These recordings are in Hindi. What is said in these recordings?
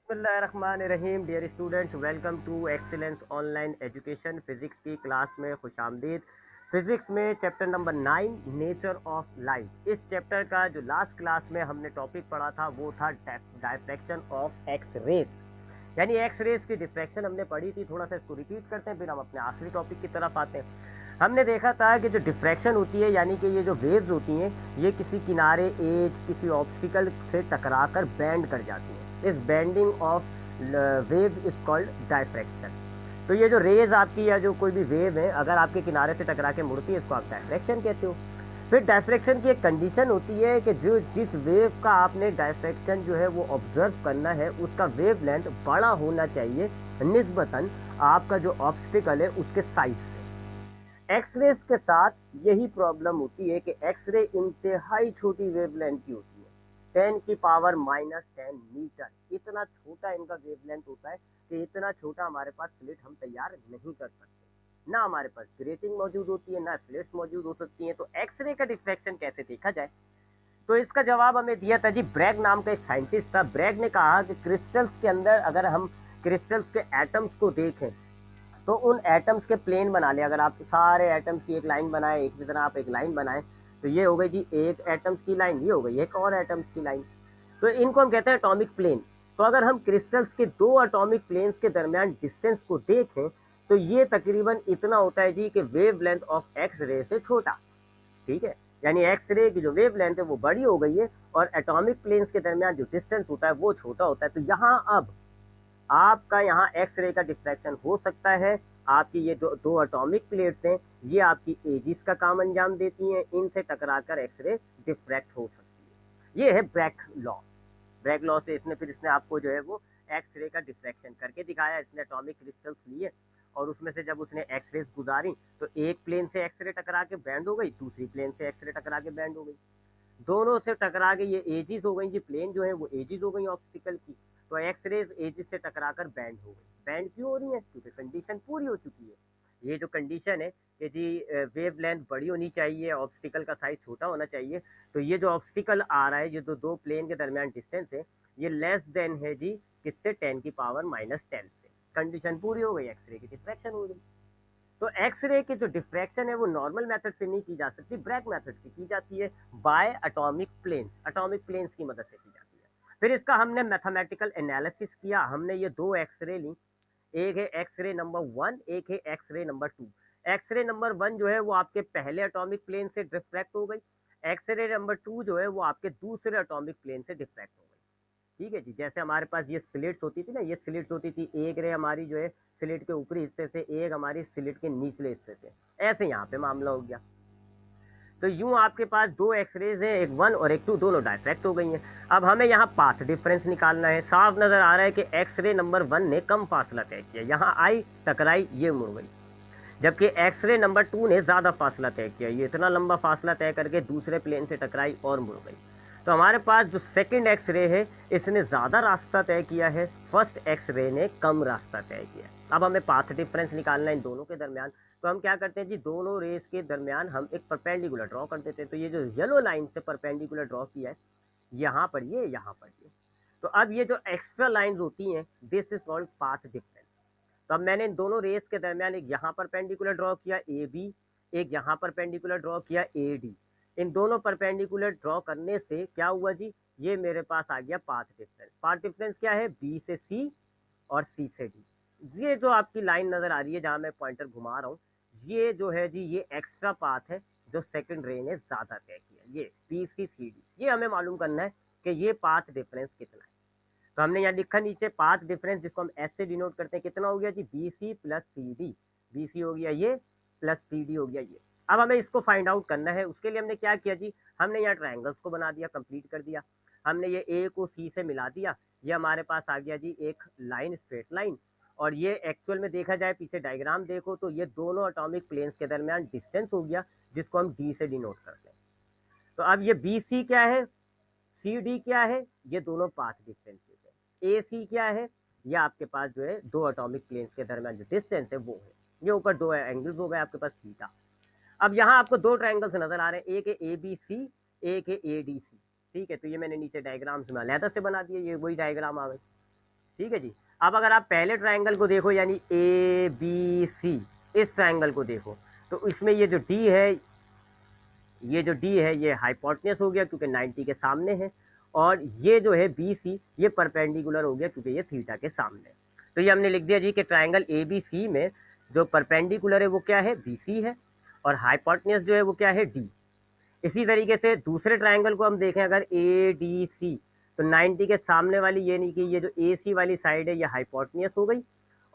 बिस्मिल्लाहिर्रहमानिर्रहीम। Dear students, welcome to excellence online education. Physics की क्लास में खुशामदीद। फिज़िक्स में chapter number 9 nature of light. इस चैप्टर का जो लास्ट क्लास में हमने टॉपिक पढ़ा था वो था डायफ्रैक्शन ऑफ एक्स रेस, यानी एक्स रेस की डिफ्रैक्शन हमने पढ़ी थी। थोड़ा सा इसको रिपीट करते हैं, फिर हम अपने आखिरी टॉपिक की तरफ आते हैं। हमने देखा था कि जो डिफ्रैक्शन होती है, यानी कि ये जो वेव्स होती हैं, ये किसी किनारे, एज, किसी ऑब्स्टिकल से टकराकर बैंड कर जाती हैं। इस bending of wave is called diffraction. तो ये जो रेज आपकी या जो कोई भी वेव है, अगर आपके किनारे से टकरा के मुड़ती है, इसको आप डायफ्रैक्शन कहते हो। फिर डायफ्रैक्शन की एक कंडीशन होती है कि जो जिस वेव का आपने डायफ्रैक्शन जो है वो ऑब्जर्व करना है, उसका वेव लेंथ बड़ा होना चाहिए निस्बतन आपका जो ऑब्स्टिकल है उसके साइज से। एक्सरेज के साथ यही प्रॉब्लम होती है कि एक्सरे इंतहाई छोटी वेवलेंथ की होती है, 10⁻⁻10 मीटर। इतना छोटा इनका वेवलेंथ होता है कि इतना छोटा हमारे पास स्लिट हम तैयार नहीं कर सकते। ना हमारे पास ग्रेटिंग मौजूद होती है, ना स्लिट्स मौजूद हो सकती हैं। तो एक्सरे का डिफ्रैक्शन कैसे देखा जाए, तो इसका जवाब हमें दिया था जी ब्रैग नाम का एक साइंटिस्ट था। ब्रैग ने कहा कि क्रिस्टल्स के अंदर अगर हम क्रिस्टल्स के एटम्स को देखें तो उन एटम्स के प्लेन बना ले। अगर आप सारे एटम्स की एक लाइन बनाए, एक ही तरह आप एक लाइन बनाएं, तो ये हो गई जी एक एटम्स की लाइन, ये हो गई एक और एटम्स की लाइन। तो इनको हम कहते हैं एटॉमिक प्लेन्स। तो अगर हम क्रिस्टल्स के दो एटॉमिक प्लेन्स के दरमियान डिस्टेंस को देखें तो ये तकरीबन इतना होता है जी कि wave length of X ray से छोटा। ठीक है, यानी एक्स रे की जो वेव लेंथ है वो बड़ी हो गई है और एटॉमिक प्लेन्स के दरमियान जो डिस्टेंस होता है वो छोटा होता है। तो यहाँ अब आपका यहाँ एक्स रे का डिफ्रैक्शन हो सकता है। आपकी ये जो दो एटॉमिक प्लेट्स हैं, ये आपकी एजिस का काम अंजाम देती हैं, इनसे टकराकर एक्स रे डिफ्रैक्ट हो सकती है। ये है ब्रैग लॉ। ब्रैग लॉ से इसने आपको जो है वो एक्स रे का डिफ्रैक्शन करके दिखाया। इसने एटॉमिक क्रिस्टल्स लिए और उसमें से जब उसने एक्स रेज गुजारी तो एक प्लेन से एक्स रे टकरा के बैंड हो गई, दूसरी प्लेन से एक्स रे टकरा के बैंड हो गई। दोनों से टकरा के ये एजिस हो गई जी, प्लेन जो है वो एजिस हो गई ऑब्स्टिकल की। तो एक्स रेज एजिस से टकराकर बैंड हो गई। बैंड क्यों हो रही है? क्योंकि कंडीशन पूरी हो चुकी है। ये जो कंडीशन है कि जी वेव लेंथ बड़ी होनी चाहिए, ऑब्स्टिकल का साइज छोटा होना चाहिए। तो ये जो ऑब्स्टिकल आ रहा है, ये जो दो प्लेन के दरमियान डिस्टेंस है, ये लेस देन है जी किससे? 10⁻⁻10 से। कंडीशन पूरी हो गई, एक्सरे की डिफ्रैक्शन हो गई। तो एक्सरे की जो डिफ्रैक्शन है वो नॉर्मल मेथड से नहीं की जा सकती, ब्रैग मेथड से की जाती है, by atomic planes. Atomic planes की मदद से की जाती है। फिर इसका हमने मैथमेटिकल एनालिसिस किया। हमने ये दो एक्सरे ली, एक है एक्सरे नंबर 1, एक है एक्सरे नंबर 2। एक्सरे नंबर 1 जो है वो आपके पहले एटॉमिक प्लेन से डिफ्रैक्ट हो गई। एक्सरे नंबर 2 जो है वो आपके दूसरे एटॉमिक प्लेन से डिफ्रैक्ट हो गई। ठीक है जी, जैसे हमारे पास ये स्लिट्स होती थी ना, ये स्लिट्स होती थी, एक रे हमारी जो है स्लिट के ऊपरी हिस्से से, एक हमारी स्लिट के निचले हिस्से से। ऐसे यहाँ पे मामला हो गया। तो यूं आपके पास दो एक्सरेज हैं, एक 1 और एक 2, दोनों डायफ्रैक्ट हो गई हैं। अब हमें यहाँ पाथ डिफरेंस निकालना है। साफ नजर आ रहा है कि एक्सरे नंबर 1 ने कम फासला तय किया, यहाँ आई टकराई, ये मुड़ गई। जबकि एक्सरे नंबर 2 ने ज़्यादा फासला तय किया, ये इतना लंबा फासला तय करके दूसरे प्लेन से टकराई और मुड़ गई। तो हमारे पास जो सेकंड एक्सरे है, इसने ज़्यादा रास्ता तय किया है, फर्स्ट एक्सरे ने कम रास्ता तय किया। अब हमें पाथ डिफरेंस निकालना है इन दोनों के दरमियान। तो हम क्या करते हैं जी, दोनों रेस के दरमियान हम एक परपेंडिकुलर ड्रॉ कर देते हैं। तो ये जो येलो लाइन से परपेंडिकुलर ड्रॉ किया है, यहाँ पर ये, यहाँ पर ये। तो अब ये जो एक्स्ट्रा लाइंस होती हैं, this is called path difference. तो अब मैंने इन दोनों रेस के दरमियान एक यहाँ परपेंडिकुलर ड्रॉ किया ए बी, एक यहाँ परपेंडिकुलर ड्रॉ किया ए डी। इन दोनों परपेंडिकुलर ड्रॉ करने से क्या हुआ जी, ये मेरे पास आ गया पाथ डिफरेंस। पाथ डिफरेंस क्या है? बी से सी और सी से डी। ये जो आपकी लाइन नजर आ रही है जहाँ मैं पॉइंटर घुमा रहा हूँ, ये जो है जी ये एक्स्ट्रा पाथ है जो सेकंड रे ने ज्यादा तय किया। ये बी सी सी डी, ये हमें मालूम करना है कि ये पाथ डिफरेंस कितना है। तो हमने यहाँ लिखा नीचे पाथ डिफरेंस, जिसको हम एस से डिनोट करते हैं, कितना हो गया जी? B C plus C D. B C हो गया ये, प्लस सी डी हो गया ये। अब हमें इसको फाइंड आउट करना है। उसके लिए हमने क्या किया जी, हमने यहाँ ट्राइंगल्स को बना दिया, कंप्लीट कर दिया। हमने ये ए को सी से मिला दिया, ये हमारे पास आ गया जी एक लाइन, स्ट्रेट लाइन। और ये एक्चुअल में देखा जाए, पीछे डायग्राम देखो, तो ये दोनों एटॉमिक प्लेन्स के दरमियान डिस्टेंस हो गया, जिसको हम डी से डिनोट करते हैं। तो अब ये बी सी क्या है, सी डी क्या है, ये दोनों पाथ डिफरेंसेस है। ए सी क्या है, ये आपके पास जो है दो एटॉमिक प्लेन्स के दरमियान जो डिस्टेंस है वो है। ये ऊपर दो एंगल्स हो गए आपके पास थीटा। अब यहाँ आपको दो ट्राइंगल्स नजर आ रहे हैं, एक है ए बी सी, एक है ए डी सी। ठीक है, तो ये मैंने नीचे डायग्राम्स में अलहदा से बना दिए, ये वही डायग्राम आ गए। ठीक है जी। अब अगर आप पहले ट्राइंगल को देखो यानी ए बी सी, इस ट्राइंगल को देखो तो इसमें ये जो डी है, ये जो डी है ये हाइपोटेन्यूस हो गया क्योंकि 90 के सामने है, और ये जो है बी सी ये परपेंडिकुलर हो गया क्योंकि ये थीटा के सामने है। तो ये हमने लिख दिया जी कि ट्राइंगल ए बी सी में जो परपेंडिकुलर है वो क्या है, बी सी है, और हाइपोटेन्यूस जो है वो क्या है, डी। इसी तरीके से दूसरे ट्राइंगल को हम देखें अगर ए डी सी, तो 90 के सामने वाली यानी कि ये जो ए सी वाली साइड है ये हाइपोटेन्यूस हो गई,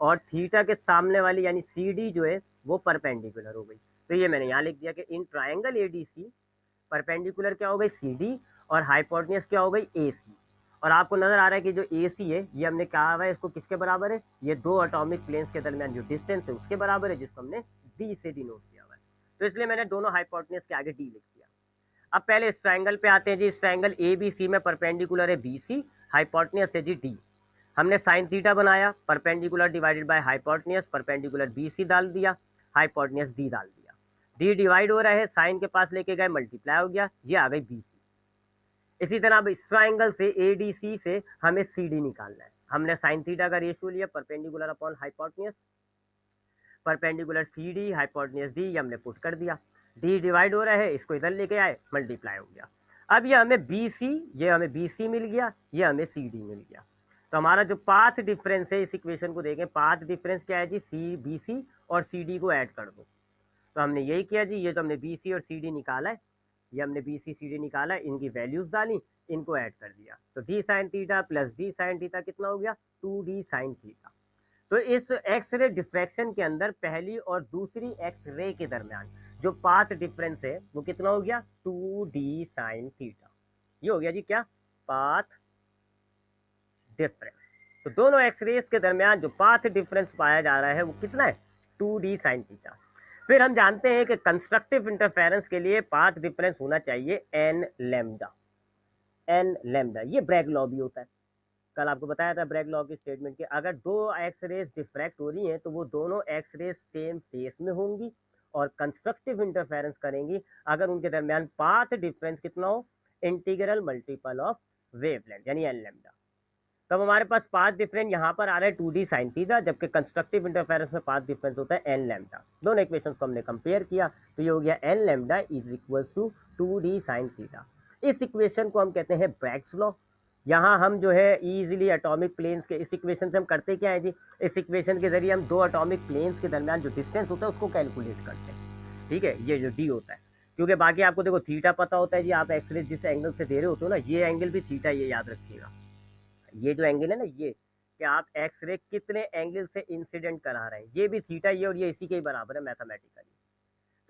और थीटा के सामने वाली यानी सी डी जो है वो परपेंडिकुलर हो गई। तो ये मैंने यहाँ लिख दिया कि in triangle A D C perpendicular क्या हो गई, सी डी, और हाइपोटेन्यूस क्या हो गई, ए सी। और आपको नजर आ रहा है कि जो ए सी है ये हमने कहा हुआ है इसको किसके बराबर है, ये दो एटॉमिक प्लेन्स के दरमियान जो डिस्टेंस है उसके बराबर है, जिसको हमने डी से डिनोट किया हुआ है। तो इसलिए मैंने दोनों हाइपोटेन्यूस के आगे डी लिख दिया। अब पहले इस ट्राइंगल पे आते हैं जी। इस ट्राइंगल ए बी सी में परपेंडिकुलर है बी सी, हाइपोटेन्यूस है जी डी। हमने साइन थीटा बनाया, perpendicular divided by hypotenuse, perpendicular B C डाल दिया, हाइपोटेन्यूस डी डाल दिया। डी डिवाइड हो रहा है, साइन के पास लेके गए मल्टीप्लाई हो गया, ये आ गई बी सी। इसी तरह अब इस ट्राइंगल से ए डी सी से हमें सी डी निकालना है। हमने साइन थीटा का रेशियो लिया perpendicular upon hypotenuse, perpendicular C D hypotenuse D, ये हमने पुट कर दिया। डी डिवाइड हो रहा है, इसको इधर लेके आए मल्टीप्लाई हो गया। अब ये हमें बी सी, ये हमें बी सी मिल गया, ये हमें सी डी मिल गया। तो हमारा जो पाथ डिफरेंस है, इस इक्वेशन को देखें, पाथ डिफरेंस क्या है जी, सी बी सी और सी डी को ऐड कर दो। तो हमने यही किया जी, ये तो हमने बी सी और सी डी निकाला है, ये हमने बी सी सी डी निकाला है, इनकी वैल्यूज डाली, इनको ऐड कर दिया। तो D sine theta plus D sine theta कितना हो गया, 2d साइन थीटा। तो इस एक्स रे डिफ्रैक्शन के अंदर पहली और दूसरी एक्स रे के दरमियान जो पाथ डिफरेंस है वो कितना हो गया, 2d साइन थीटा। ये हो गया जी क्या, पाथ डिफरेंस। तो दोनों एक्स रेस के दरमियान जो पाथ डिफरेंस पाया जा रहा है वो कितना है, 2d साइन थीटा। फिर हम जानते हैं कि कंस्ट्रक्टिव इंटरफेरेंस के लिए पाथ डिफरेंस होना चाहिए n लैम्डा। n लैम्डा ये ब्रैग लॉ भी होता है, कल आपको बताया था ब्रैग लॉ की स्टेटमेंट के, अगर दो एक्स रेस डिफ्रैक्ट हो रही हैं तो वो दोनों एक्स रेस सेम फेस में होंगी और कंस्ट्रक्टिव इंटरफेरेंस करेंगी अगर उनके दरमियान पाथ डिफरेंस कितना हो, इंटीग्रल मल्टीपल ऑफ वेवलेंथ यानी एन लैम्डा। तब हमारे पास पाथ डिफरेंस यहाँ पर आ रहा है 2d साइन थीटा, जबकि कंस्ट्रक्टिव इंटरफेरेंस में पाथ डिफरेंस होता है एन लैम्डा। दोनों इक्वेशंस को हमने कंपेयर किया तो ये हो गया n lambda is equals to 2d sine theta. इस इक्वेशन को हम कहते हैं ब्रैग्स लॉ। यहाँ हम जो है इजीली एटॉमिक प्लेन्स के, इस इक्वेशन से हम करते क्या है जी, इस इक्वेशन के जरिए हम दो एटॉमिक प्लेन्स के दरमियान जो डिस्टेंस होता है उसको कैलकुलेट करते हैं। ठीक है, ये जो डी होता है, क्योंकि बाकी आपको देखो थीटा पता होता है जी, आप एक्सरे जिस एंगल से दे रहे होते हो ना, ये एंगल भी थीटा, ये याद रखिएगा। ये जो एंगल है ना, ये कि आप एक्सरे कितने एंगल से इंसिडेंट करा रहे हैं, ये भी थीटा, ये और ये इसी के ही बराबर है मैथमेटिकली।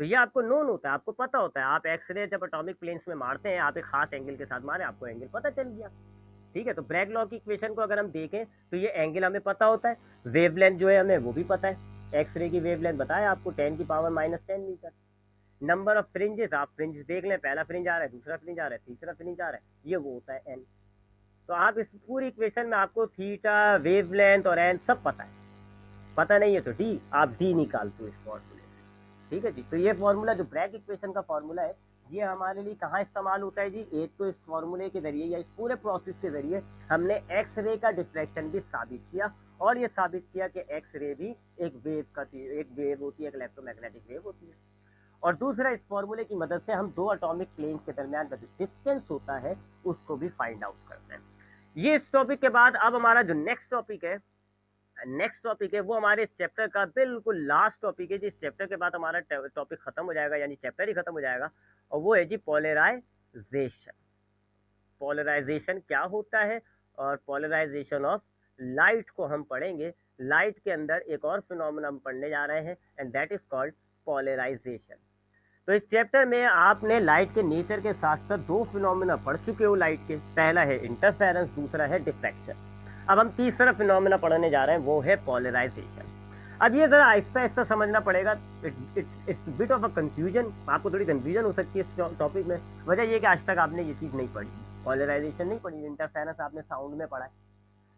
तो ये आपको नोन होता है, आपको पता होता है। आप एक्सरे जब एटॉमिक प्लेन्स में मारते हैं, आप एक खास एंगल के साथ मारे, आपको एंगल पता चल गया। ठीक है, तो ब्रैग लॉ की इक्वेशन को अगर हम देखें तो ये एंगल हमें पता होता है, वेवलेंथ जो है हमें वो भी पता है। एक्सरे की वेवलेंथ बताया आपको 10⁻⁻10 मीटर। नंबर ऑफ फ्रिंजेस, आप फ्रिंज देख लें, पहला फ्रिंज आ रहा है, दूसरा फ्रिंज आ रहा है, तीसरा फ्रिंज आ रहा है, ये वो होता है एन। तो आप इस पूरी इक्वेशन में आपको थीटा, वेवलेंथ और एन सब पता है। पता नहीं है तो डी, आप डी निकाल दो इस फॉर्मूले से। ठीक है जी, तो ये फॉर्मूला जो ब्रैग इक्वेशन का फॉर्मूला है, ये हमारे लिए कहाँ इस्तेमाल होता है जी, एक तो इस फॉर्मूले के जरिए या इस पूरे प्रोसेस के जरिए हमने एक्स रे का डिफ्रैक्शन भी साबित किया, और ये साबित किया कि एक्स रे भी एक वेव का, एक वेव होती है, एक इलेक्ट्रोमैग्नेटिक वेव होती है। और दूसरा, इस फॉर्मूले की मदद से हम दो एटॉमिक प्लेन्स के दरमियान का जो डिस्टेंस होता है उसको भी फाइंड आउट करते हैं। ये इस टॉपिक के बाद अब हमारा जो नेक्स्ट टॉपिक है वो हमारे इस चैप्टर का बिल्कुल लास्ट टॉपिक है। जिस चैप्टर के बाद हमारा टॉपिक खत्म हो जाएगा, यानी चैप्टर ही खत्म हो जाएगा, और वो है जी पोलराइजेशन। पोलराइजेशन क्या होता है, और पोलराइजेशन ऑफ लाइट को हम पढ़ेंगे। लाइट के अंदर एक और फिनोमेना हम पढ़ने जा रहे हैं, and that is called polarisation. तो इस चैप्टर में आपने लाइट के नेचर के साथ साथ दो फिनोमेना पढ़ चुके हो लाइट के, पहला है इंटरफेरेंस, दूसरा है डिफ्रैक्शन। अब हम तीसरा फिनोमेना पढ़ने जा रहे हैं, वो है पोलराइजेशन। अब ये जरा आहिस्ता आहिस्ता समझना पड़ेगा, it's bit of a confusion, आपको थोड़ी कंफ्यूजन हो सकती है इस टॉपिक में। वजह ये कि आज तक आपने ये चीज़ नहीं पढ़ी, पोलराइजेशन नहीं पढ़ी, इंटरफेरेंस आपने साउंड में पढ़ा है,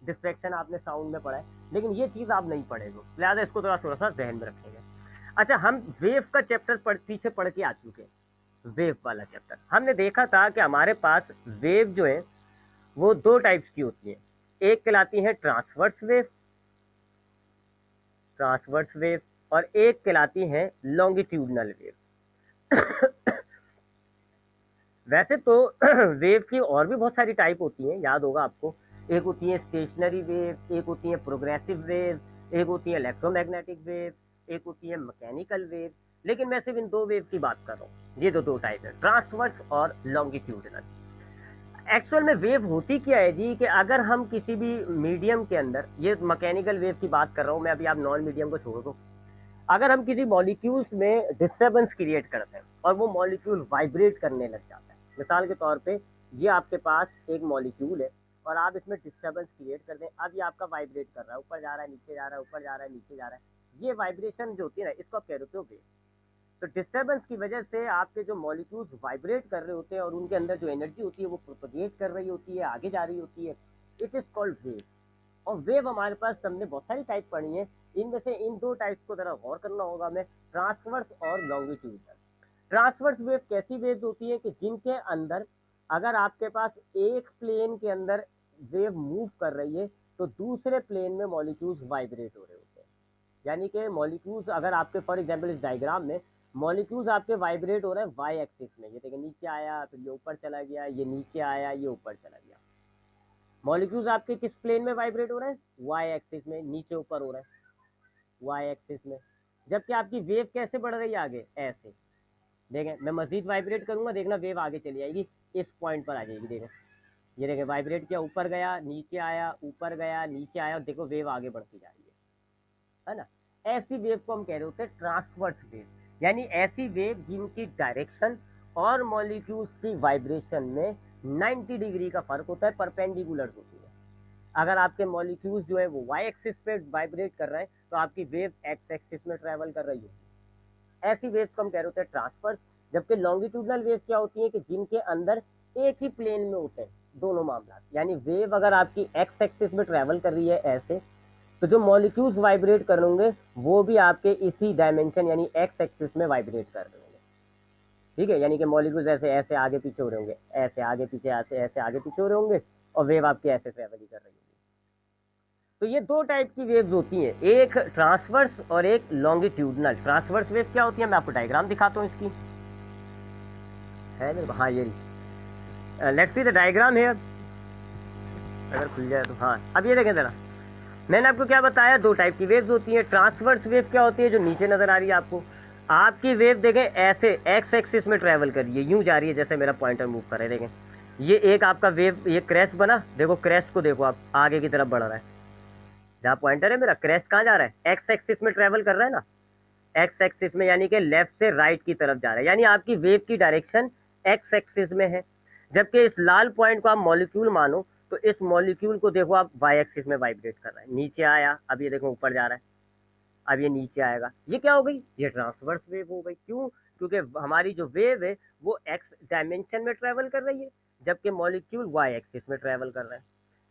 डिफ्रैक्शन आपने साउंड में पढ़ा है, लेकिन ये चीज़ आप नहीं पढ़ेगे, लिहाजा इसको थोड़ा सा जहन में रखेंगे। अच्छा, हम वेव का चैप्टर पीछे पढ़ के आ चुके हैं। वेव वाला चैप्टर हमने देखा था कि हमारे पास वेव जो है वो दो टाइप्स की होती है। एक कहलाती है ट्रांसवर्स वेव, ट्रांसवर्स वेव, और एक कहलाती है लॉन्गिट्यूडनल वेव। वैसे तो वेव की और भी बहुत सारी टाइप होती हैं, याद होगा आपको। एक होती है स्टेशनरी वेव, एक होती है प्रोग्रेसिव वेव, एक होती है इलेक्ट्रोमैग्नेटिक वेव, एक होती है मैकेनिकल वेव। लेकिन मैं सिर्फ इन दो वेव की बात कर रहा हूँ। ये दो टाइप है, ट्रांसवर्स और लॉन्गिट्यूडनल। एक्चुअल में वेव होती क्या है जी, कि अगर हम किसी भी मीडियम के अंदर, ये मैकेनिकल वेव की बात कर रहा हूँ मैं अभी, आप नॉन मीडियम को छोड़ दो। अगर हम किसी मॉलिक्यूल्स में डिस्टर्बेंस क्रिएट करते हैं और वो मॉलिक्यूल वाइब्रेट करने लग जाता है, मिसाल के तौर पे ये आपके पास एक मॉलिक्यूल है और आप इसमें डिस्टर्बेंस क्रिएट कर दें, अब ये आपका वाइब्रेट कर रहा है, ऊपर जा रहा है, नीचे जा रहा है, ऊपर जा रहा है, नीचे जा रहा है। ये वाइब्रेशन जो होती है ना, इसको आप कह रहे हो वेव। तो डिस्टर्बेंस की वजह से आपके जो मॉलिक्यूल्स वाइब्रेट कर रहे होते हैं और उनके अंदर जो एनर्जी होती है वो प्रोपगेट कर रही होती है, आगे जा रही होती है, इट इज़ कॉल्ड वेव। और वेव हमारे पास हमने बहुत सारी टाइप पढ़ी है, इनमें से इन दो टाइप को जरा गौर करना होगा हमें, ट्रांसवर्स और लॉन्गिट्यूडनल। ट्रांसवर्स वेव कैसी वेव्स होती है कि जिनके अंदर अगर आपके पास एक प्लेन के अंदर वेव मूव कर रही है तो दूसरे प्लेन में मॉलिक्यूल्स वाइब्रेट हो रहे होते हैं। यानी कि मॉलिक्यूल्स अगर आपके, फॉर एग्जांपल इस डायग्राम में मॉलिक्यूल्स आपके वाइब्रेट हो रहे हैं वाई एक्सिस में, ये देखिए नीचे आया, फिर ये ऊपर चला गया, ये नीचे आया, ये ऊपर चला गया। मॉलिक्यूल्स आपके किस प्लेन में वाइब्रेट हो रहे हैं? वाई एक्सिस में, नीचे ऊपर हो रहे हैं वाई एक्सिस में। जबकि आपकी वेव कैसे बढ़ रही है आगे? ऐसे देखें, मैं मजीद वाइब्रेट करूंगा, देखना वेव आगे चली आएगी, इस पॉइंट पर आ जाएगी। देखें, ये देखें वाइब्रेट किया, ऊपर गया, नीचे आया, ऊपर गया, नीचे आया, और देखो वेव आगे बढ़ती जा रही है ना। ऐसी वेव को हम कह रहे होते हैं ट्रांसवर्स वेव, यानी ऐसी वेव जिनकी डायरेक्शन और मॉलिक्यूल्स की वाइब्रेशन में 90 डिग्री का फर्क होता है, परपेंडिकुलर होती है। अगर आपके मॉलिक्यूल्स जो है वो वाई एक्सिस पे वाइब्रेट कर रहे हैं तो आपकी वेव एक्स एक्सिस में ट्रेवल कर रही है। ऐसी वेव्स को हम कह रहे होते हैं ट्रांसवर्स। जबकि लॉन्गिट्यूडनल वेव क्या होती है कि जिनके अंदर एक ही प्लेन में होते हैं दोनों मामला, यानी वेव अगर आपकी एक्स एक्सिस में ट्रेवल कर रही है ऐसे, तो जो मॉलिक्यूल्स वाइब्रेट कर होंगे वो भी आपके इसी डायमेंशन यानी एक्स एक्सिस में वाइब्रेट कर रहे होंगे। ठीक है, यानी कि मॉलिक्यूल्स ऐसे ऐसे आगे पीछे हो रहे होंगे, ऐसे आगे पीछे, ऐसे ऐसे आगे पीछे हो रहे होंगे, और वेव आपकी ऐसे ट्रेवल ही कर रही होगी। तो ये दो टाइप की वेव्स होती हैं, एक ट्रांसवर्स और एक लॉन्गिट्यूडनल। ट्रांसवर्स वेव क्या होती है, मैं आपको डायग्राम दिखाता हूँ इसकी, है मेरे, हाँ ये लेट्स सी द डायग्राम है, अगर खुल जाए तो। हाँ, अब ये देखें जरा, मैंने आपको क्या बताया, दो टाइप की वेव्स होती हैं। ट्रांसवर्स वेव क्या होती है, जो नीचे नजर आ रही है आपको, आपकी वेव देखें ऐसे एक्स एक्सिस में ट्रेवल कर रही है, यूं जा रही है जैसे मेरा पॉइंटर मूव कर रहा है। देखें ये एक आपका वेव, ये क्रेस्ट बना, देखो क्रेस्ट को देखो आप, आगे की तरफ बढ़ रहा है, जहाँ पॉइंटर है मेरा, क्रेस्ट कहाँ जा रहा है? एक्स एक्सिस में ट्रेवल कर रहा है ना, एक्स एक्सिस में, यानी कि लेफ्ट से राइट की तरफ जा रहा है, यानी आपकी वेव की डायरेक्शन एक्स एक्सिस में है। जबकि इस लाल पॉइंट को आप मॉलिक्यूल मानो तो इस मॉलिक्यूल को देखो आप वाई एक्सिस में वाइब्रेट कर रहा है, नीचे आया, अब ये देखो ऊपर जा रहा है, अब ये नीचे आएगा। ये क्या हो गई? ये ट्रांसवर्स वेव हो गई। क्यों? क्योंकि हमारी जो वेव है वो एक्स डायमेंशन में ट्रेवल कर रही है, जबकि मॉलिक्यूल वाई एक्सिस में ट्रेवल कर रहा है।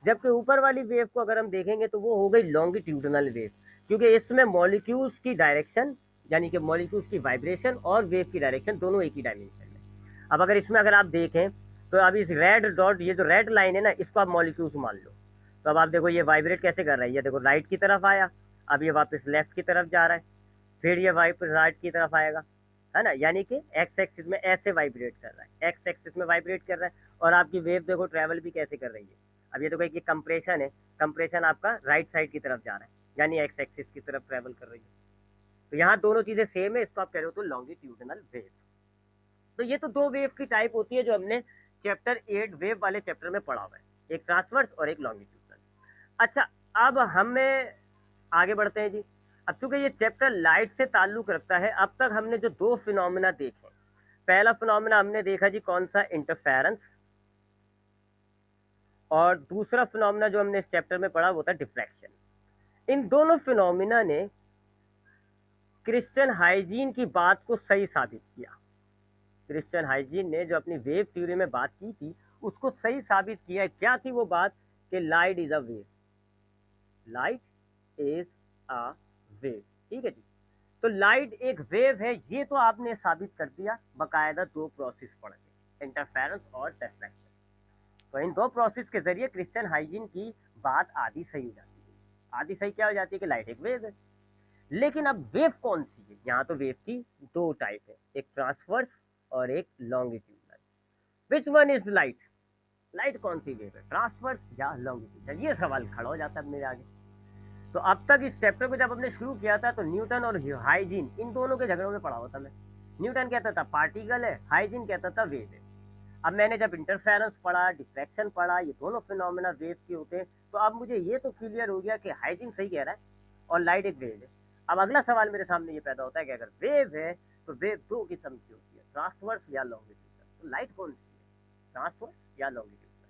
जबकि ऊपर वाली वेव को अगर हम देखेंगे तो वो हो गई लॉन्गिट्यूडनल वेव, क्योंकि इसमें मॉलिक्यूल्स की डायरेक्शन यानी कि मॉलिक्यूल्स की वाइब्रेशन और वेव की डायरेक्शन दोनों एक ही डायमेंशन में। अब अगर इसमें अगर आप देखें तो अब इस रेड डॉट, ये जो रेड लाइन है ना, इसको आप मॉलिक्यूल्स मान लो। तो अब आप देखो ये वाइब्रेट कैसे कर रहा है, ये देखो राइट की तरफ आया, अब ये वापस लेफ्ट की तरफ जा रहा है, फिर ये वापस राइट की तरफ आएगा, है ना। यानी कि एक्स एक्सिस में ऐसे वाइब्रेट कर रहा है, एक्स एक्सिस में वाइब्रेट कर रहा है, और आपकी वेव देखो ट्रैवल भी कैसे कर रही है। अब ये देखो एक ये कंप्रेशन है, कंप्रेशन आपका राइट साइड की तरफ जा रहा है, यानी एक्स एक्सिस की तरफ ट्रैवल कर रही है। तो यहाँ दोनों चीजें सेम है, इसको आप कह रहे हो तो लॉन्गिट्यूडनल वेव। तो ये तो दो वेव की टाइप होती है जो हमने चैप्टर 8 वेव वाले चैप्टर में पढ़ा हुआ है, एक ट्रांसवर्स और एक लॉन्गिट्यूडनल। अच्छा, अब हमें आगे बढ़ते हैं जी। अब चूंकि ये चैप्टर लाइट से ताल्लुक रखता है, अब तक हमने जो दो फिनोमेना देखे, पहला फिनोमेना हमने देखा जी कौन सा, इंटरफेरेंस, और दूसरा फिनोमेना जो हमने इस चैप्टर में पढ़ा वो था डिफ्रैक्शन। इन दोनों फिनोमेना ने क्रिश्चियन हाइजीन की बात को सही साबित किया। क्रिश्चियन हाइजीन ने जो अपनी वेव थ्योरी में बात की थी उसको सही साबित किया। क्या थी वो बात? कि light is a wave, light is a wave. ठीक है जी, तो लाइट एक वेव है, ये तो आपने साबित कर दिया बकायदा दो प्रोसेस पढ़ के, इंटरफेरेंस और डिफ्रैक्शन। तो इन दो प्रोसेस के जरिए क्रिश्चियन हाइजीन की बात आधी सही हो जाती है। आधी सही क्या हो जाती है कि लाइट एक वेव है। लेकिन अब वेव कौन सी है? यहाँ तो वेव की दो टाइप है, एक ट्रांसवर्स और एक longitudinal. Which one is light? Light कौन सी वेव है, ट्रांसवर्स या लॉन्गिट्यूडनल? ये सवाल खड़ा हो जाता है मेरे आगे। तो अब तक इस चैप्टर को जब हमने शुरू किया था तो न्यूटन और हाइजीन इन दोनों के झगड़ों में पड़ा हुआ था मैं। न्यूटन कहता था पार्टिकल है, हाइजीन कहता था वेव है। अब मैंने जब इंटरफेरेंस पढ़ा, डिफ्रैक्शन पढ़ा, ये दोनों फिनोमेना वेव के होते हैं, तो अब मुझे ये तो क्लियर हो गया कि हाइजीन सही कह रहा है और लाइट एक वेव है। अब अगला सवाल मेरे सामने ये पैदा होता है कि अगर वेव है तो वेव दो किस्म की होती है, ट्रांसवर्स या लॉन्गिट्यूडनल। तो लाइट कौन सी है, ट्रांसवर्स या लॉन्गिट्यूडनल?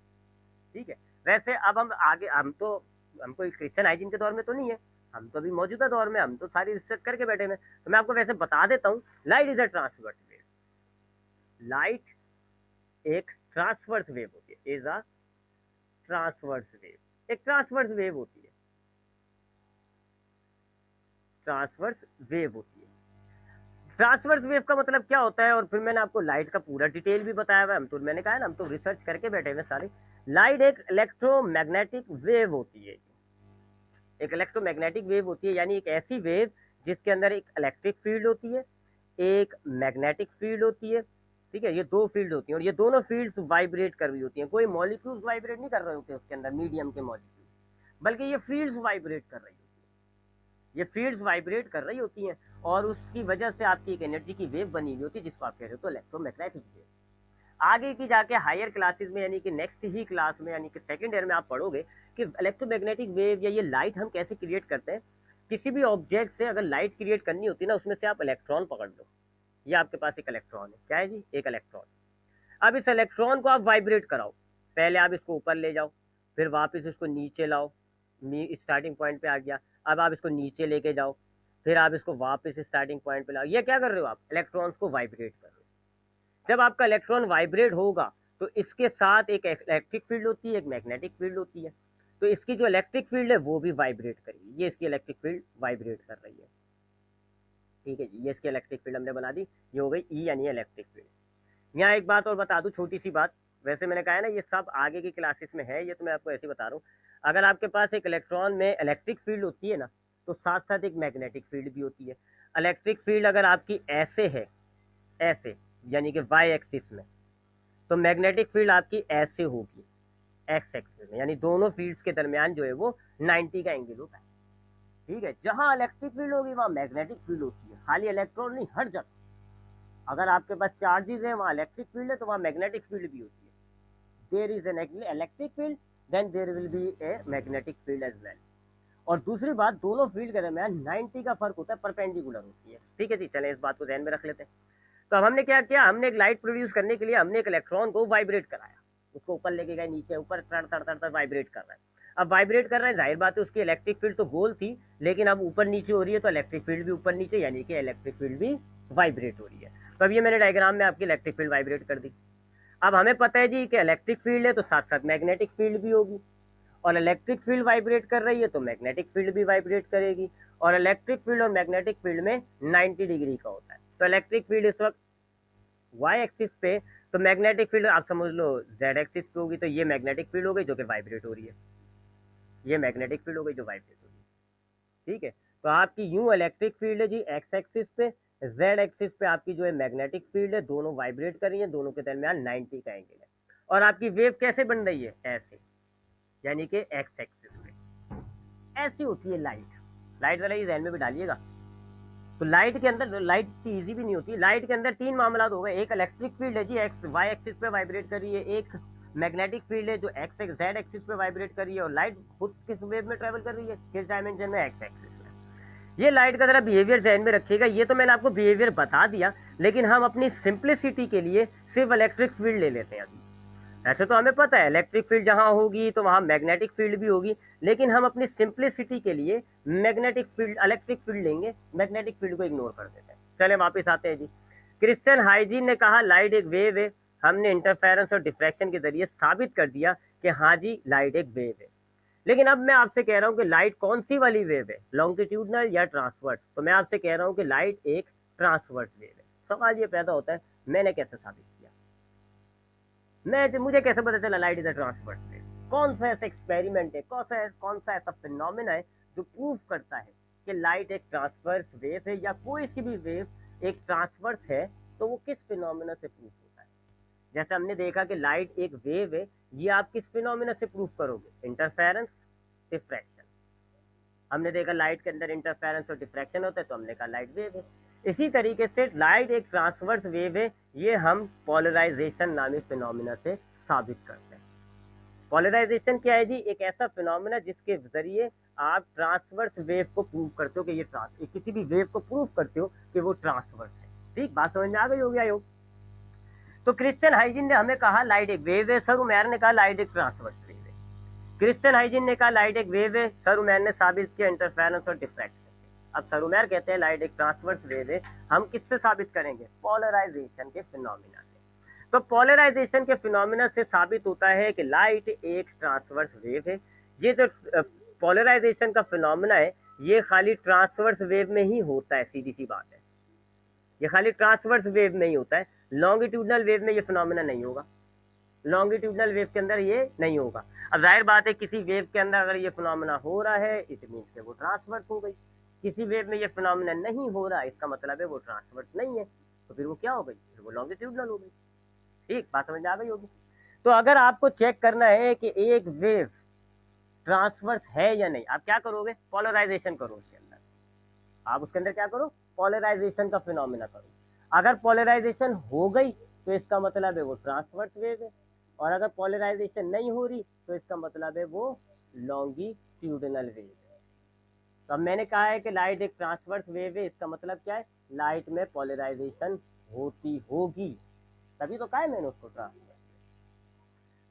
ठीक है। वैसे अब हम आगे, हम कोई क्रिश्चियन हाइजीन के दौर में तो नहीं है, हम तो अभी मौजूदा दौर में, हम तो सारी रिसर्च करके बैठे हैं। तो मैं आपको वैसे बता देता हूँ, light is a transverse wave. Light एक ट्रांसवर्स वेव होती है, इज अ ट्रांसवर्स वेव, एक ट्रांसवर्स वेव होती है, ट्रांसवर्स वेव होती है। ट्रांसवर्स वेव का मतलब क्या होता है, और फिर मैंने आपको लाइट का पूरा डिटेल भी बताया हुआ है। हम तो, मैंने कहा है ना, हम तो रिसर्च करके बैठे हुए सारे। लाइट एक इलेक्ट्रोमैग्नेटिक वेव होती है, एक इलेक्ट्रोमैग्नेटिक वेव होती है, यानी एक ऐसी वेव जिसके अंदर एक इलेक्ट्रिक फील्ड होती है, एक मैग्नेटिक फील्ड होती है। ठीक है, ये दो फील्ड होती हैं और ये दोनों फील्ड्स वाइब्रेट कर रही होती हैं। कोई मॉलिक्यूल्स वाइब्रेट नहीं कर रहे होते उसके अंदर, मीडियम के मॉलिक्यूल, बल्कि ये फील्ड्स वाइब्रेट कर रही होती है, ये फील्ड्स वाइब्रेट कर रही होती हैं, और उसकी वजह से आपकी एक एनर्जी की वेव बनी हुई होती है, जिसको आप कह रहे हो तो इलेक्ट्रोमैग्नेटिक वेव। आगे की जाके हायर क्लासेस में, यानी कि नेक्स्ट ही क्लास में, यानी कि सेकंड ईयर में आप पढ़ोगे कि इलेक्ट्रोमैग्नेटिक वेव या ये लाइट हम कैसे क्रिएट करते हैं। किसी भी ऑब्जेक्ट से अगर लाइट क्रिएट करनी होती है ना, उसमें से आप इलेक्ट्रॉन पकड़ लो। ये आपके पास एक इलेक्ट्रॉन है, क्या है जी, एक इलेक्ट्रॉन। अब इस इलेक्ट्रॉन को आप वाइब्रेट कराओ। पहले आप इसको ऊपर ले जाओ, फिर वापस इसको नीचे लाओ, स्टार्टिंग पॉइंट पे आ गया। अब आप इसको नीचे लेके जाओ, फिर आप इसको वापस स्टार्टिंग पॉइंट पे लाओ। ये क्या कर रहे हो आप, इलेक्ट्रॉन्स को वाइब्रेट कर रहे हो। जब आपका इलेक्ट्रॉन वाइब्रेट होगा तो इसके साथ एक इलेक्ट्रिक फील्ड होती है, एक मैग्नेटिक फील्ड होती है। तो इसकी जो इलेक्ट्रिक फील्ड है वो भी वाइब्रेट करेगी। ये इसकी इलेक्ट्रिक फील्ड वाइब्रेट कर रही है। ठीक है जी, ये इसकी इलेक्ट्रिक फील्ड हमने बना दी, ये हो गई ई यानी इलेक्ट्रिक फील्ड। यहाँ एक बात और बता दूं, छोटी सी बात। वैसे मैंने कहा है ना ये सब आगे की क्लासेस में है, ये तो मैं आपको ऐसे बता रहा हूँ। अगर आपके पास एक इलेक्ट्रॉन में इलेक्ट्रिक फील्ड होती है ना, तो साथ साथ एक मैग्नेटिक फील्ड भी होती है। इलेक्ट्रिक फील्ड अगर आपकी ऐसे है, ऐसे यानी कि वाई एक्सिस में, तो मैग्नेटिक फील्ड आपकी ऐसे होगी, एक्स एक्सिस में, यानी दोनों फील्ड्स के दरमियान जो है वो 90 का एंगल होता है। ठीक है, जहां इलेक्ट्रिक फील्ड होगी वहां मैग्नेटिक फील्ड होती है, खाली इलेक्ट्रॉन नहीं, हर जगह। अगर आपके पास चार्जेस है वहां इलेक्ट्रिक फील्ड है, तो वहां मैग्नेटिक फील्ड भी होती है। There is an electric field, then there will be a magnetic field as well. और दूसरी बात, दोनों फील्ड के दरमियान 90 का फर्क होता है, परपेंडिकुलर होती है। ठीक है जी, चलें इस बात को ध्यान में रख लेते हैं। तो अब हमने क्या किया, हमने एक लाइट प्रोड्यूस करने के लिए हमने एक इलेक्ट्रॉन को वाइब्रेट कराया, उसको ऊपर लेके गए, नीचे ऊपर, तर तर तर तर वाइब्रेट कर रहा है। अब वाइब्रेट कर रहा है, जाहिर बात है उसकी इलेक्ट्रिक फील्ड तो गोल थी, लेकिन अब ऊपर नीचे हो रही है, तो इलेक्ट्रिक फील्ड भी ऊपर नीचे, यानी कि इलेक्ट्रिक फील्ड भी वाइब्रेट हो रही है। तो अब ये मैंने डायग्राम में आपकी इलेक्ट्रिक फील्ड वाइब्रेट कर दी। अब हमें पता है जी कि इलेक्ट्रिक फील्ड है तो साथ साथ मैग्नेटिक फील्ड भी होगी, और इलेक्ट्रिक फील्ड वाइब्रेट कर रही है तो मैग्नेटिक फील्ड भी वाइब्रेट करेगी, और इलेक्ट्रिक फील्ड और मैग्नेटिक फील्ड में 90 डिग्री का होता है। तो इलेक्ट्रिक फील्ड इस वक्त वाई एक्सिस पे, तो मैग्नेटिक फील्ड आप समझ लो जेड एक्सिस पे होगी, तो ये मैग्नेटिक फील्ड हो गई जो कि वाइब्रेट हो रही है, ये मैग्नेटिक फील्ड हो गई जो वाइब्रेट हो रही है। ठीक है, तो आपकी यूं इलेक्ट्रिक फील्ड है जी एक्स एक्सिस पे, जेड एक्सिस पे आपकी जो है मैग्नेटिक फील्ड है, दोनों वाइब्रेट कर रही है, दोनों के दरमियान 90 का एंगल है। और आपकी वेव कैसे बन रही है, ऐसे, यानी कि एक्स एक्सिस पे। ऐसी होती है लाइट। लाइट वाला ये ध्यान में भी डालिएगा। तो लाइट के अंदर, लाइट इतनी ईजी भी नहीं होती। लाइट के अंदर तीन मामला हो गए, एक इलेक्ट्रिक फील्ड है जी एक्स वाई एक्सिस पे वाइब्रेट कर रही है, एक मैग्नेटिक फील्ड है जो एक्स जेड एक्सिस पे वाइब्रेट कर रही है, और लाइट खुद किस वेव में ट्रेवल कर रही है, किस डायमेंशन में, एक्स एक्सिस में। ये लाइट का जरा बिहेवियर ध्यान में रखिएगा। ये तो मैंने आपको बिहेवियर बता दिया, लेकिन हम अपनी सिंप्लिसिटी के लिए सिर्फ इलेक्ट्रिक फील्ड ले लेते हैं अभी। ऐसे तो हमें पता है इलेक्ट्रिक फील्ड जहां होगी तो वहां मैग्नेटिक फील्ड भी होगी, लेकिन हम अपनी सिंप्लिसिटी के लिए मैग्नेटिक फील्ड, इलेक्ट्रिक फील्ड लेंगे, मैग्नेटिक फील्ड को इग्नोर कर देते हैं। चले वापस आते हैं जी। क्रिश्चियन हाइजीन ने कहा लाइट एक वेव है। हमने इंटरफेरेंस और डिफ्रैक्शन के जरिए साबित कर दिया कि हाँ जी लाइट एक वेव है। लेकिन अब मैं आपसे कह रहा हूँ कि लाइट कौन सी वाली वेव है, लॉन्गिट्यूडनल या ट्रांसवर्स? तो मैं आपसे कह रहा हूँ कि लाइट एक ट्रांसवर्स वेव है। सवाल ये पैदा होता है मैंने कैसे साबित किया, मुझे कैसे पता चला light is a transverse wave? कौन सा ऐसा एक्सपेरिमेंट है, कौन सा ऐसा फिनोमेना है जो प्रूफ करता है कि लाइट एक ट्रांसवर्स वेव है, या कोई सी भी वेव एक ट्रांसवर्स है, तो वो किस फिनोमेना से प्रूफ होता है। जैसे हमने देखा कि लाइट एक वेव है, ये आप किस फिनोमेना से प्रूफ करोगे, इंटरफेरेंस, डिफ्रैक्शन। हमने देखा लाइट के अंदर इंटरफेरेंस और डिफ्रैक्शन होता है, तो हमने कहा लाइट वेव है। इसी तरीके से लाइट एक ट्रांसवर्स वेव है, ये हम पोलराइजेशन नामी फिनोमेना से साबित करते हैं। पोलराइजेशन क्या है जी, एक ऐसा फिनोमेना जिसके जरिए आप ट्रांसवर्स वेव को प्रूव करते हो कि ये किसी भी वेव को प्रूव करते हो कि वो ट्रांसवर्स है। ठीक, बात समझ में आ गई होगी आई होप। तो क्रिश्चियन हाइजीन ने हमें कहा लाइट एक वेव है, सर उमेर ने कहा लाइट एक ट्रांसवर्स वेव है। क्रिश्चियन हाइजीन ने कहा लाइट एक वेव है, सर उमेर ने साबित किया इंटरफेरेंस और डिफ्रैक्शन। अब सर उमेर कहते हैं लाइट एक ट्रांसवर्स वेव है, हम किससे साबित करेंगे, पोलराइजेशन के फिनोमेना से। तो पोलराइजेशन के फिनोमेना से साबित होता है कि लाइट एक ट्रांसवर्स वेव है। ये जो पोलराइजेशन का फिनोमेना है, ये खाली ट्रांसवर्स वेव में ही होता है, सीधी सी बात है, ये खाली ट्रांसवर्स वेव में ही होता है। लॉन्गिट्यूडनल वेव में ये फिनोमेना नहीं होगा, लॉन्गिट्यूडनल वेव के अंदर ये नहीं होगा। अब जाहिर बात है किसी वेव के अंदर अगर ये फिनोमेना हो रहा है, इट मीन्स कि वो ट्रांसवर्स हो गई। किसी वेव में ये फिनोमेना नहीं हो रहा, इसका मतलब है वो ट्रांसवर्स नहीं है, तो फिर वो क्या हो गई, फिर वो लॉन्गिट्यूडनल हो गई। ठीक, बात समझ आ गई होगी। तो अगर आपको चेक करना है कि एक वेव ट्रांसवर्स है या नहीं, आप क्या करोगे, पोलराइजेशन करो उसके अंदर। आप उसके अंदर क्या करो, पोलराइजेशन का फिनोमेना करो। अगर पोलराइजेशन हो गई तो इसका मतलब है वो ट्रांसवर्स वेव है, और अगर पोलराइजेशन नहीं हो रही तो इसका मतलब है वो लॉन्गिट्यूडनल वेव है। तो अब मैंने कहा है कि लाइट एक ट्रांसवर्स वेव है, इसका मतलब क्या है, लाइट में पोलराइजेशन होती होगी, तभी तो कहा है मैंने उसको ट्रांसवर्स।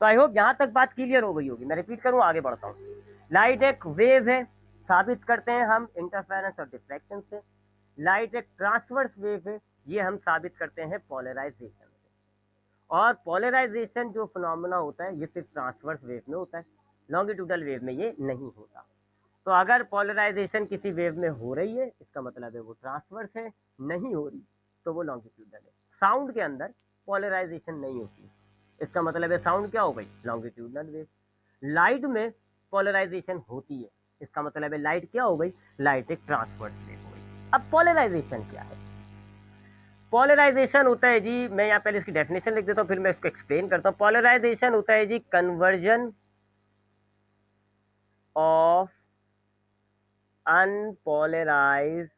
तो आई होप यहाँ तक बात क्लियर हो गई होगी। मैं रिपीट करूँ, आगे बढ़ता हूँ। लाइट एक वेव है, साबित करते हैं हम इंटरफेरेंस और डिफ्रैक्शन से। लाइट एक ट्रांसवर्स वेव है, ये हम साबित करते हैं पोलराइजेशन से। और पोलराइजेशन जो फिनोमेना होता है ये सिर्फ ट्रांसवर्स वेव में होता है, लॉन्गिट्यूडनल वेव में ये नहीं होता। तो अगर पोलराइजेशन किसी वेव में हो रही है, इसका मतलब है वो ट्रांसवर्स है, नहीं हो रही तो वो लॉन्गिट्यूडनल है। साउंड के अंदर पोलराइजेशन नहीं होती, इसका मतलब है साउंड क्या हो गई, लॉन्गिट्यूडनल वेव। लाइट में पोलराइजेशन होती है, इसका मतलब है लाइट क्या हो गई, लाइट एक ट्रांसवर्स वेव हो गई। अब पोलराइजेशन क्या है, पोलराइजेशन होता है जी, मैं यहाँ पहले इसकी डेफिनेशन लिख देता हूँ, फिर मैं इसको एक्सप्लेन करता हूँ। पोलराइजेशन होता है जी conversion of unpolarised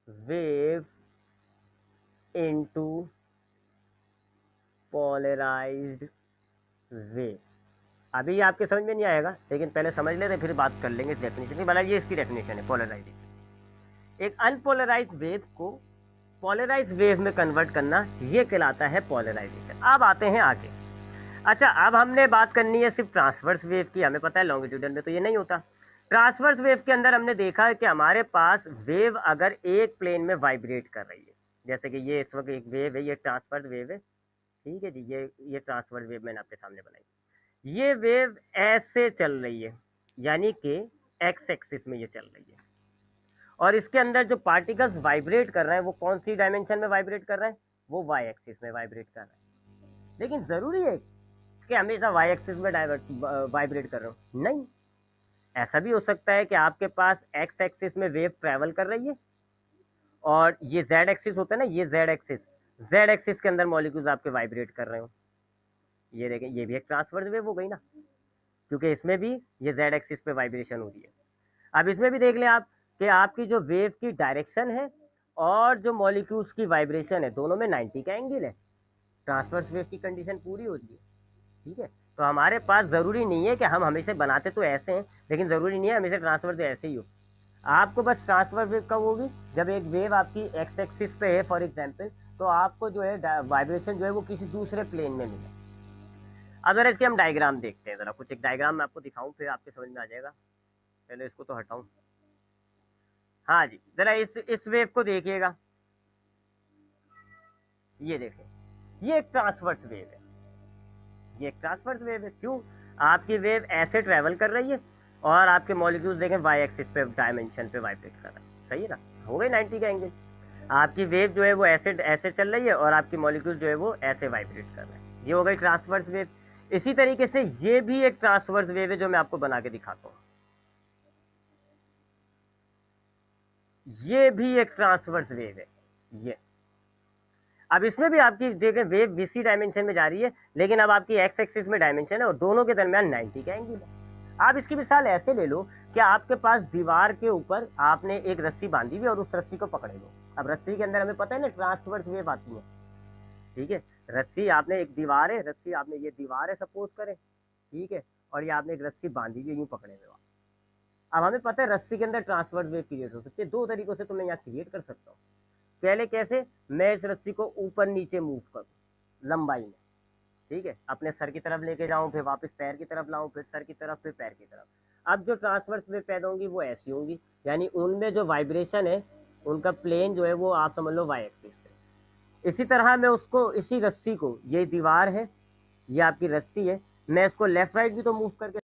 wave into polarised wave. अभी आपके समझ में नहीं आएगा, लेकिन पहले समझ लेते फिर बात कर लेंगे इस डेफिनेशन की। भला ये इसकी डेफिनेशन है पोलराइजेशन, एक अनपोलराइज्ड वेव को पोलराइज्ड वेव में कन्वर्ट करना, ये कहलाता है पोलराइजेशन। अब आते हैं आगे। अच्छा, अब हमने बात करनी है सिर्फ ट्रांसवर्स वेव की। हमें पता है लॉन्गिट्यूडनल में तो ये नहीं होता। ट्रांसवर्स वेव के अंदर हमने देखा है कि हमारे पास वेव अगर एक प्लेन में वाइब्रेट कर रही है, जैसे कि ये इस वक्त एक वेव है, ये ट्रांसवर्स वेव है, ठीक है जी, ये ट्रांसवर्स वेव मैंने आपके सामने बनाई। ये वेव ऐसे चल रही है, यानी कि एक्स एक्सिस में ये चल रही है, और इसके अंदर जो पार्टिकल्स वाइब्रेट कर रहे हैं वो कौन सी डायमेंशन में वाइब्रेट कर रहे हैं, वो वाई एक्सिस में वाइब्रेट कर रहे हैं। लेकिन ज़रूरी है कि हमेशा वाई एक्सिस में वाइब्रेट कर रहे हो, नहीं। ऐसा भी हो सकता है कि आपके पास एक्स एक्सिस में वेव ट्रैवल कर रही है, और ये जेड एक्सिस होता है ना, ये जेड एक्सिस के अंदर मॉलिक्यूल्स आपके वाइब्रेट कर रहे हो। ये देखें, ये भी एक ट्रांसवर्स वेव हो गई ना, क्योंकि इसमें भी ये जेड एक्सिस पे वाइब्रेशन हो रही है। अब इसमें भी देख लें आप कि आपकी जो वेव की डायरेक्शन है और जो मॉलिक्यूल्स की वाइब्रेशन है, दोनों में 90 का एंगल है, ट्रांसवर्स वेव की कंडीशन पूरी होती है। ठीक है, तो हमारे पास ज़रूरी नहीं है कि हम हमेशा बनाते तो ऐसे हैं, लेकिन ज़रूरी नहीं है हमेशा ट्रांसवर्स ऐसे ही हो। आपको बस ट्रांसफर वेव कब होगी, जब एक वेव आपकी एक्स एक्सिस पे है फॉर एग्जांपल, तो आपको जो है वाइब्रेशन जो है वो किसी दूसरे प्लेन में मिले। अगर इसके हम डायग्राम देखते हैं, ज़रा कुछ एक डायग्राम मैं आपको दिखाऊं, फिर आपके समझ में आ जाएगा। पहले इसको तो हटाऊं, हाँ जी, ज़रा इस वेव को देखिएगा, ये देखें, ये एक ट्रांसवर्स वेव है, ये एक ट्रांसवर्स वेव है। क्यों, आपकी वेव ऐसे ट्रैवल कर रही है और आपके मॉलिक्यूल्स देखें वाई एक्सिस पे डायमेंशन पे वाइब्रेट कर रहा है, सही है ना, हो गई 90 का एंगल। आपकी वेव जो है वो ऐसे चल रही है और आपकी मॉलिक्यूल जो है वो ऐसे वाइब्रेट कर रहे हैं, ये हो गई ट्रांसवर्स वेव। इसी तरीके से ये भी एक ट्रांसवर्स वेव है जो मैं आपको बना के दिखाता हूँ। ये भी एक ट्रांसवर्स वेव है ये। अब इसमें भी आपकी देखें वेव बीसी डायमेंशन में जा रही है, लेकिन अब आपकी एक्स एक्सिस में डायमेंशन है और दोनों के दरमियान 90 का एंगल है। आप इसकी मिसाल ऐसे ले लो कि आपके पास दीवार के ऊपर आपने एक रस्सी बांधी हुई और उस रस्सी को पकड़े लो। अब रस्सी के अंदर हमें पता है ना ट्रांसवर्स वेव आती है, ठीक है। रस्सी आपने एक दीवार है, रस्सी आपने ये दीवार है सपोज करें, ठीक है, और ये आपने एक रस्सी बांधी हुई यूं पकड़े हुए। अब हमें पता है रस्सी के अंदर ट्रांसवर्स वेव क्रिएट हो सकती है। दो तरीकों से तो मैं यहाँ क्रिएट कर सकता हूँ। पहले कैसे, मैं इस रस्सी को ऊपर नीचे मूव करूँ लंबाई में, ठीक है, अपने सर की तरफ लेके जाऊँ, फिर वापस पैर की तरफ लाऊं, फिर सर की तरफ, फिर पैर की तरफ। अब जो ट्रांसवर्स वेव पैदा होंगी वो ऐसी होंगी, यानी उनमें जो वाइब्रेशन है उनका प्लेन जो है वो आप समझ लो वाई एक्सिस पे। इसी तरह मैं उसको, इसी रस्सी को, ये दीवार है, ये आपकी रस्सी है, मैं इसको लेफ्ट राइट भी तो मूव करके